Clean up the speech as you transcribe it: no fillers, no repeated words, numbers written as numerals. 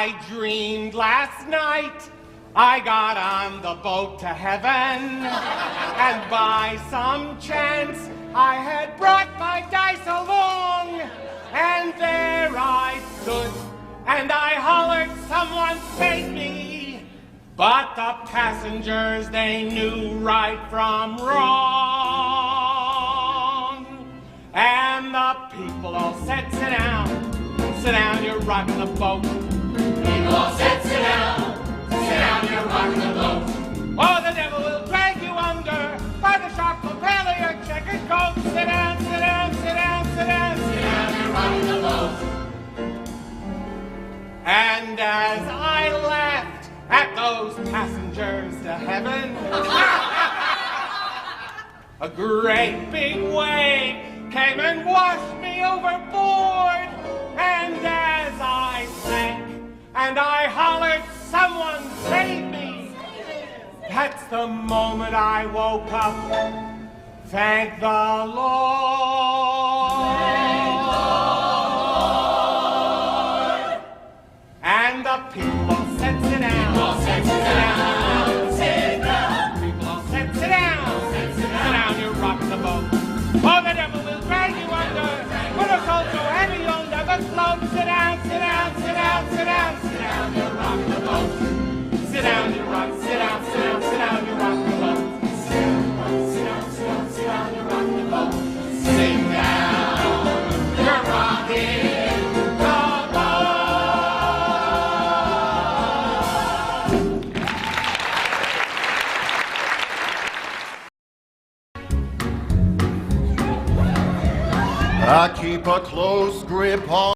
I dreamed last night I got on the boat to heaven, and by some chance I had brought my dice along, and there I stood, and I hollered, someone save me, but the passengers, they knew right from wrong, and the people all said, sit down, you're rocking the boat. People all said, sit down, you're rocking the boat. Oh, the devil will drag you under by the sharp lapel of your checkered coat. Sit down, sit down, sit down, sit down, sit down, you're rocking the boat. And as I laughed at those passengers to heaven, a great big wave came and washed me overboard. And as I sank and I hollered, someone save me, that's the moment I woke up. Thank the Lord. And the people all said, sit down. People all said, sit down. Sit down. People all said, sit down. Sit down, you're rocking the boat. Oh, the devil will drag you under. Put a coat so heavy you'll never float. Sit down, sit down, sit down, sit down, sit down, you're rocking the boat. Sit down, you rock, sit down, sit down, sit down, you're rocking the boat. Sit down, sit down, sit down, you're rocking the boat. Sit down, you're rocking the I keep a close grip on